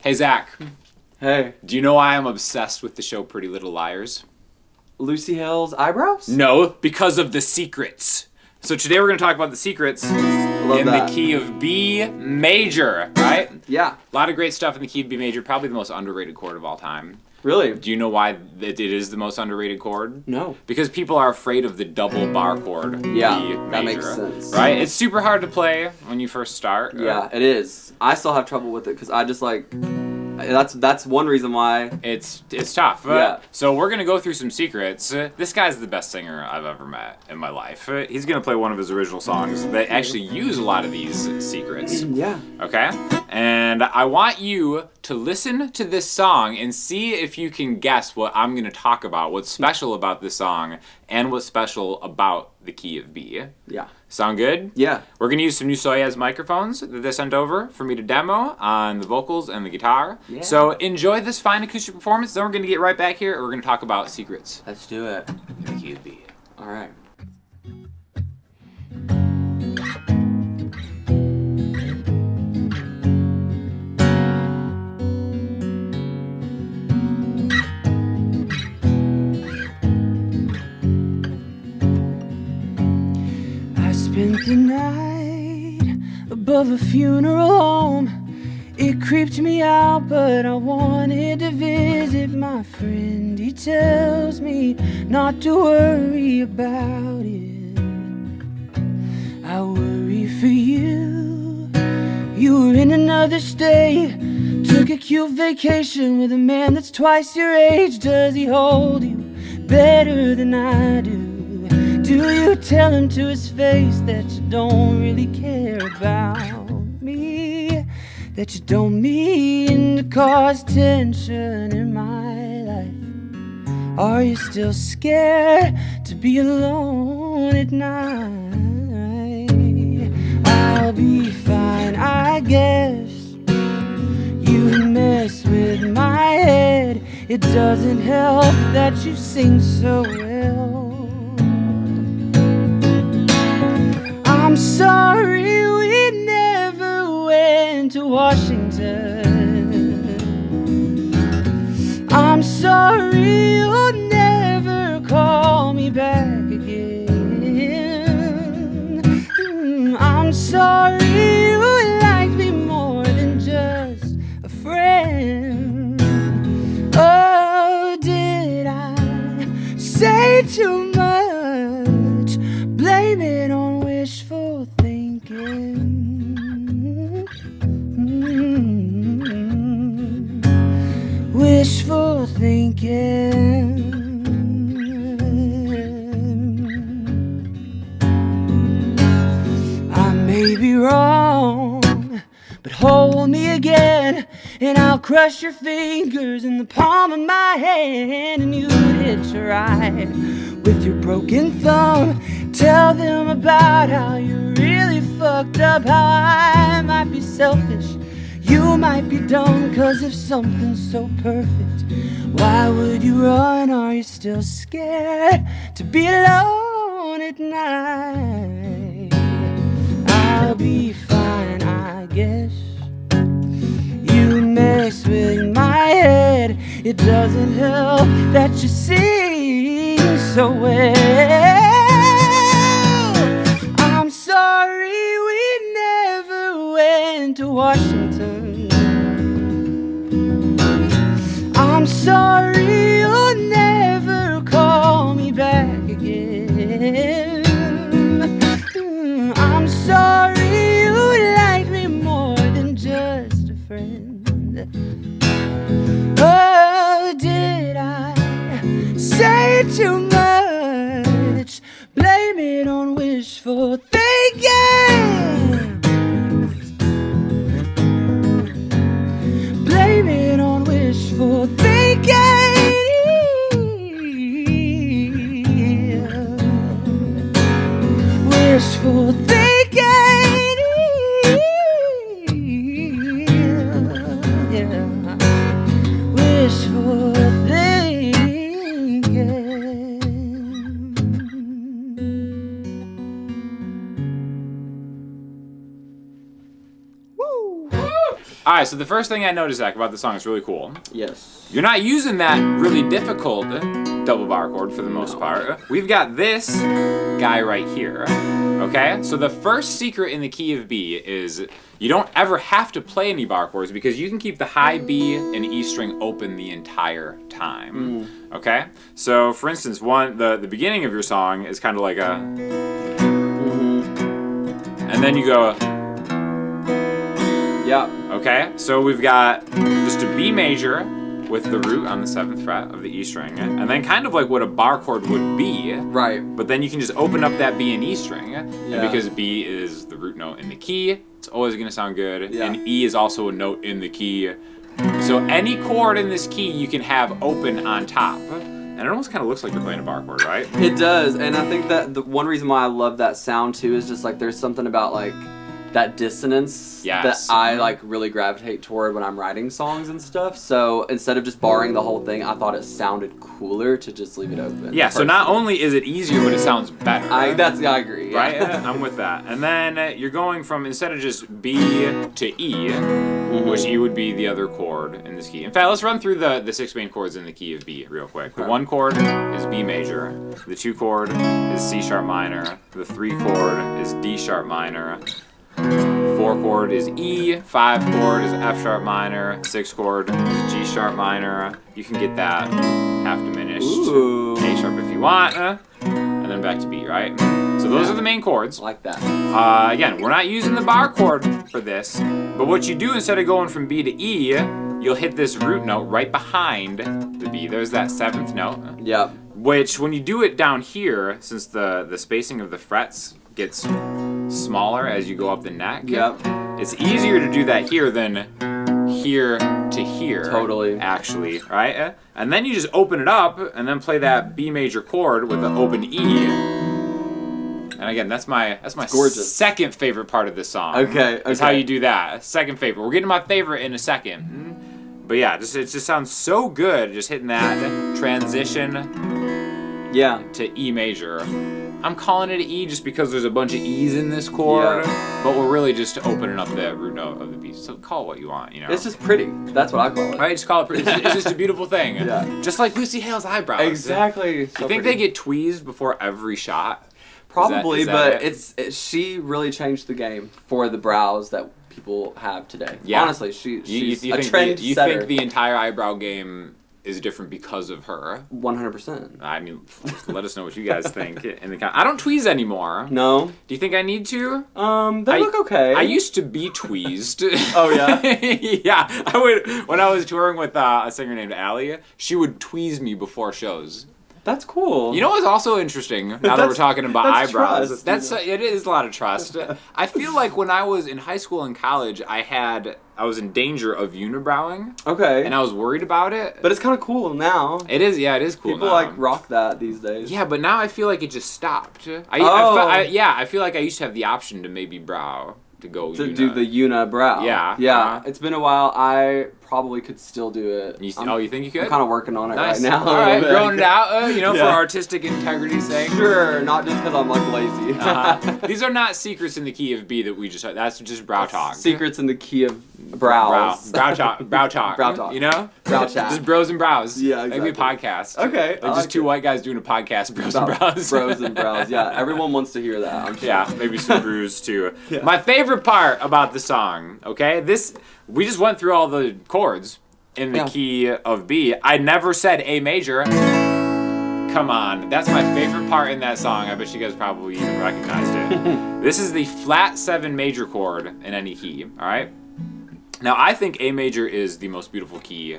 Hey, Zach. Hey. Do you know why I'm obsessed with the show Pretty Little Liars? Lucy Hale's eyebrows? No, because of the secrets. So today we're going to talk about the secrets in the key of B major, right? Yeah. A lot of great stuff in the key of B major, probably the most underrated chord of all time. Really? Do you know why it is the most underrated chord? No. Because people are afraid of the double bar chord. Yeah, B major, that makes sense. Right? It's super hard to play when you first start. Yeah, it is. I still have trouble with it because I just like... That's one reason why. It's tough. Yeah. So we're going to go through some secrets. This guy's the best singer I've ever met in my life. He's going to play one of his original songs that actually use a lot of these secrets. Yeah. Okay? And I want you to listen to this song and see if you can guess what I'm going to talk about, what's special about this song, and what's special about the key of B. Yeah. Sound good? Yeah. We're going to use some new Soyuz microphones that they sent over for me to demo on the vocals and the guitar. Yeah. So enjoy this fine acoustic performance. Then we're going to get right back here and we're going to talk about secrets Let's do it. in the key of B. All right. Spent the night above a funeral home. It creeped me out, but I wanted to visit my friend. He tells me not to worry about it. I worry for you. You were in another state. Took a cute vacation with a man that's twice your age. Does he hold you better than I do? Do you tell him to his face that you don't really care about me? That you don't mean to cause tension in my life? Are you still scared to be alone at night? I'll be fine, I guess. You mess with my head. It doesn't help that you sing so well. I'm sorry we never went to Washington. I'm sorry you'll never call me back again. I'm sorry you like me more than just a friend. Oh, did I say too much? Blame it on wishful thinking. Wishful thinking. I may be wrong, but hold me again, and I'll crush your fingers in the palm of my hand, and you'd hitch a ride with your broken thumb. Tell them about how you really fucked up, how I might be selfish, you might be dumb. Cause if something's so perfect, why would you run? Are you still scared to be alone at night? I'll be fine, I guess. You mess with my head. It doesn't help that you sing so well. I'm sorry we never went to Washington. I'm sorry you'll never call me back again. I'm sorry you like me more than just a friend. Oh, did I say too much? Blame it on wishful thinking. Blame it on wishful thinking. Wishful thinking. Yeah. Wishful thinking. All right, so the first thing I noticed, Zach, about the song is really cool. Yes. You're not using that really difficult double bar chord for the most part. We've got this guy right here. Okay? So the first secret in the key of B is you don't ever have to play any bar chords because you can keep the high B and E string open the entire time. Okay? So for instance, the beginning of your song is kind of like a and then you go Yeah. okay? So we've got just a B major with the root on the 7th fret of the E string, and then kind of like what a bar chord would be. Right. But then you can just open up that B and E string, Yeah. and because B is the root note in the key, it's always going to sound good. Yeah. And E is also a note in the key. So any chord in this key you can have open on top. And it almost kind of looks like you're playing a bar chord, right? It does, and I think that the one reason why I love that sound too is just like there's something about like that dissonance Yes. that I like really gravitate toward when I'm writing songs and stuff. So instead of just barring the whole thing, I thought it sounded cooler to just leave it open. Yeah, so not only is it easier, but it sounds better. I agree. Yeah. Right? I'm with that. And then you're going from, instead of just B to E, which E would be the other chord in this key. In fact, let's run through the 6 main chords in the key of B real quick. The 1 chord is B major. The 2 chord is C sharp minor. The 3 chord is D sharp minor. 4 chord is E, 5 chord is F sharp minor, 6 chord is G sharp minor. You can get that half diminished. Ooh. A sharp if you want, and then back to B, right? So those are the main chords. Like that. Again, we're not using the bar chord for this, but what you do instead of going from B to E, you'll hit this root note right behind the B. There's that 7th note. Yep. Which, when you do it down here, since the spacing of the frets gets smaller as you go up the neck, Yep. it's easier to do that here than here to here. Totally. Actually, right? And then you just open it up and then play that B major chord with the open E. And again, that's my gorgeous. second favorite part of this song. Okay. Is how you do that. Second favorite. We're getting to my favorite in a second. But yeah, it just sounds so good just hitting that transition Yeah. to E major. I'm calling it an E just because there's a bunch of E's in this chord, but we're really just opening up the root note of the B. So call it what you want, you know. It's just pretty. That's what I call it. Right, just call it pretty. It's just a beautiful thing. Yeah. Just like Lucy Hale's eyebrows. Exactly. You think they get tweezed before every shot? Probably, is that but it? she really changed the game for the brows that people have today. Yeah. Honestly, she's You a think trend you setter. think the entire eyebrow game is different because of her? 100%. I mean, let us know what you guys think in the comments. I don't tweeze anymore. No. Do you think I need to? They look okay. I used to be tweezed. Oh, yeah? Yeah. I would, when I was touring with a singer named Allie, she would tweeze me before shows. That's cool. You know what's also interesting, now that we're talking about that's eyebrows? trust, It is a lot of trust. I feel like when I was in high school and college, I was in danger of unibrowing, Okay. and I was worried about it. But it's kind of cool now. It is cool People now. like rock that these days. Yeah, but now I feel like it just stopped. I feel like I used to have the option to maybe brow to go To do the unibrow. Yeah. Yeah. It's been a while. I probably could still do it. You think you could? I'm kind of working on it Nice. right now. All right, bit. growing it out, for Yeah. artistic integrity's sake. Sure, not just because I'm like lazy. These are not secrets in the key of B that we just. That's just brow talk. Secrets in the key of brows. Brow talk. Brow talk. Brow talk. You know? Brow chat. Just bros and brows. Yeah, Maybe a exactly. podcast. Okay, I Like just like two it. white guys doing a podcast, bros and brows. Bros and brows. Yeah, everyone wants to hear that. I'm sure. Yeah, maybe some brews too. Yeah. My favorite part about the song, okay? We just went through all the chords in the key of B. I never said A major. Come on, that's my favorite part in that song. I bet you guys probably even recognized it. This is the flat 7 major chord in any key, all right? Now, I think A major is the most beautiful key,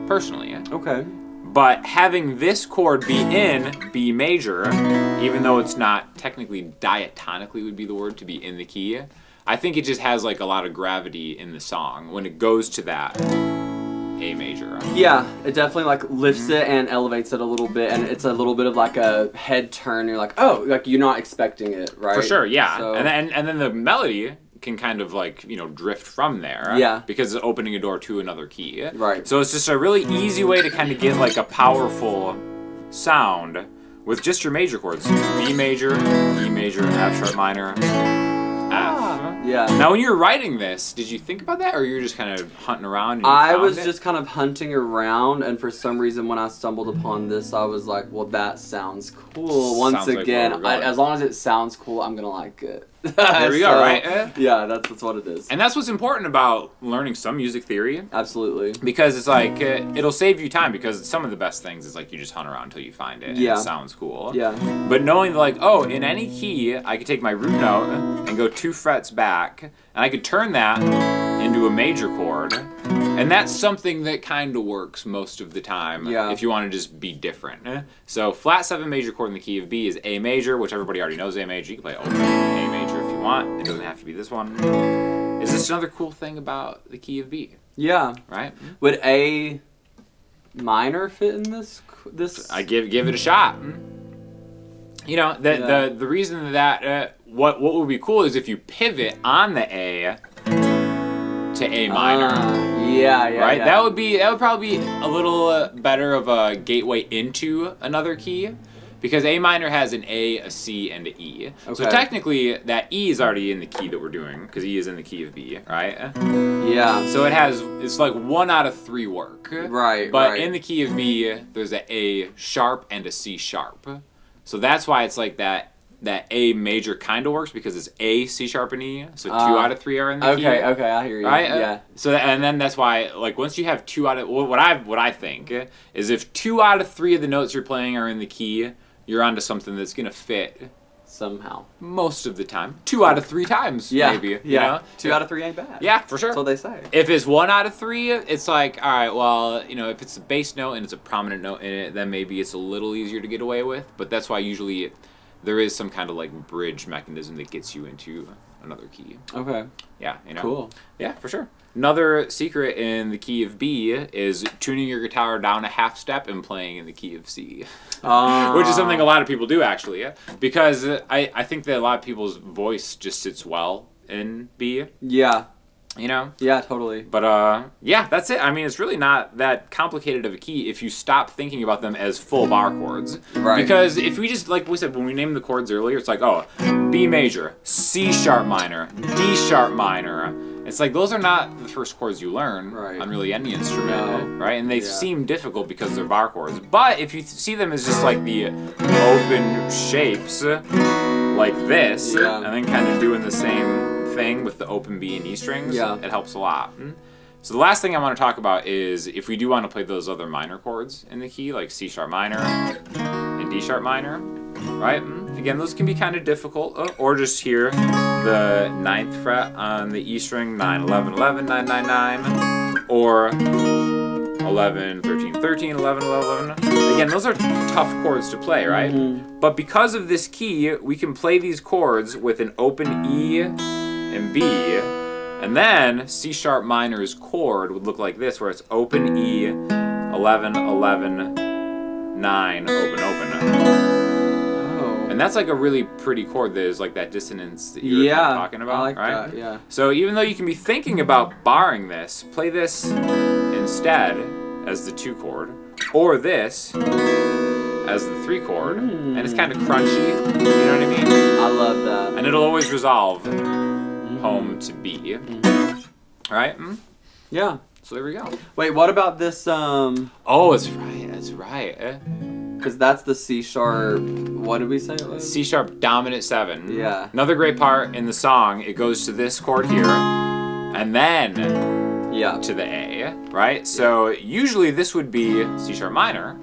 personally. Okay. But having this chord be in B major, even though it's not technically diatonically would be the word to be in the key, I think it just has like a lot of gravity in the song when it goes to that A major. Yeah, it definitely like lifts it and elevates it a little bit, and it's a little bit of like a head turn. You're like, oh, like you're not expecting it, right? For sure, yeah. So, And then the melody can kind of like, drift from there. Yeah. Because it's opening a door to another key. Right. So it's just a really easy way to kind of get like a powerful sound with just your major chords. B major, E major, F sharp minor, F. Yeah. Now, when you were writing this, did you think about that, or you were just kind of hunting around? And I found was it? just kind of hunting around, and for some reason, when I stumbled upon this, I was like, "Well, that sounds cool." Once Sounds like where again, we're going. as long as it sounds cool, I'm gonna like it. There we go, right? Yeah, that's what it is. And that's what's important about learning some music theory. Absolutely. Because it's like, it'll save you time, because some of the best things is like you just hunt around until you find it and Yeah. it sounds cool. Yeah. But knowing like, oh, in any key, I could take my root note and go 2 frets back, and I could turn that into a major chord. And that's something that kind of works most of the time if you want to just be different. So flat 7 major chord in the key of B is A major, which everybody already knows A major. You can play open A major if you want. It doesn't have to be this one. Is this another cool thing about the key of B? Yeah. Right? Would A minor fit in this? I give it a shot. You know, the reason that what would be cool is if you pivot on the A to A minor. Yeah. Right? Yeah. That would probably be a little better of a gateway into another key, because A minor has an A, a C, and an E. So Okay. technically that E is already in the key that we're doing, because E is in the key of B, right? Yeah. So it's like 1 out of 3 work. Right. But right. in the key of B, there's an A sharp and a C sharp. So that's why it's like that A major kind of works, because it's A, C sharp, and E. So 2 out of 3 are in the key. Okay, I hear you. Right? Yeah. And then that's why, like, once you have 2 out of what I think is if 2 out of 3 of the notes you're playing are in the key, you're onto something that's gonna fit Somehow. most of the time. 2 out of 3 times, Yeah. maybe. Yeah. You know? 2 out of 3 ain't bad. Yeah, for sure. That's what they say. If it's 1 out of 3, it's like, all right, well, you know, if it's a bass note and it's a prominent note in it, then maybe it's a little easier to get away with. But that's why usually there is some kind of like bridge mechanism that gets you into another key. Okay. Yeah, you know. Cool. Yeah, for sure. Another secret in the key of B is tuning your guitar down a half step and playing in the key of C. Which is something a lot of people do, actually, because I think that a lot of people's voice just sits well in B, Yeah. you know? Yeah, totally. But, yeah, that's it. I mean, it's really not that complicated of a key if you stop thinking about them as full bar chords. Right. Because if we just, like we said, when we named the chords earlier, it's like, oh, B major, C sharp minor, D sharp minor. It's like those are not the first chords you learn on really any instrument, right? And they seem difficult because they're bar chords. But if you see them as just like the open shapes, like this, and then kind of doing the same thing with the open B and E strings, it helps a lot. So the last thing I want to talk about is if we do want to play those other minor chords in the key, like C sharp minor and D sharp minor, right? Again, those can be kind of difficult. Or just here, the 9th fret on the E string, 9, 11, 11, 9, 9, 9. Or 11, 13, 13, 11, 11, 11. Again, those are tough chords to play, right? But because of this key, we can play these chords with an open E and B. And then C sharp minor's chord would look like this, where it's open E, 11, 11, 9, open, open. And that's like a really pretty chord. There's like that dissonance that you were talking about, I like right? that, yeah. So even though you can be thinking about barring this, play this instead as the 2 chord, or this as the 3 chord, and it's kind of crunchy, you know what I mean? I love that. And it'll always resolve home to B, right? Yeah. So there we go. Wait, what about this, Oh, that's right. because that's the C sharp, what did we say it was? C sharp dominant 7. Yeah. Another great part in the song, it goes to this chord here, and then to the A, right? So usually this would be C sharp minor,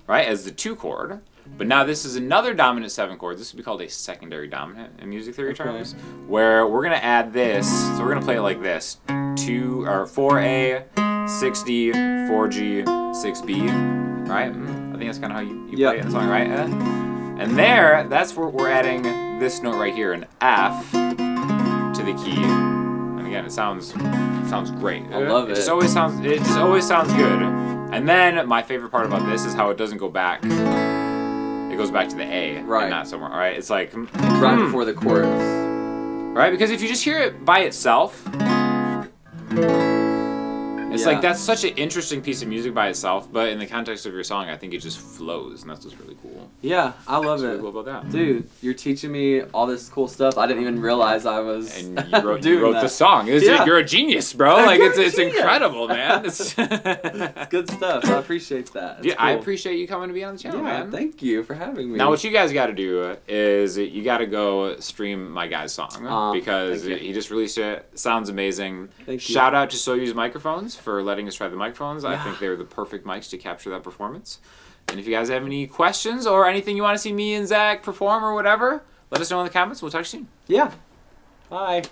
right, as the 2 chord. But now this is another dominant 7 chord. This would be called a secondary dominant in music theory terms, where we're gonna add this. So we're gonna play it like this: 4A, 6D, 4G, 6B, right? I think that's kind of how you play it in the song, right? And that's where we're adding this note right here, an F, to the key. And again, it sounds great. I love it. It just always sounds good. And then my favorite part about this is how it doesn't go back. It goes back to the A, and not somewhere. All right, it's like right before the chorus, right? Because if you just hear it by itself, It's Yeah. like that's such an interesting piece of music by itself, but in the context of your song, I think it just flows, and that's what's really cool. Yeah, I love What's it. really cool about that? Dude, you're teaching me all this cool stuff. I didn't even realize I was And you wrote, doing you wrote that. the song. Yeah. You're a genius, bro. I'm Like a it's genius. incredible, man. It's It's good stuff. I appreciate that. It's yeah, I cool. appreciate you coming to be on the channel, Yeah, man. thank you for having me. Now, what you guys got to do is you got to go stream my guy's song because thank you. he just released it. Sounds amazing. Thank you. Shout out to Soyuz microphones for letting us try the microphones. I Yeah. think they were the perfect mics to capture that performance. And if you guys have any questions or anything you want to see me and Zach perform or whatever, let us know in the comments. We'll talk to you soon. Yeah. Bye.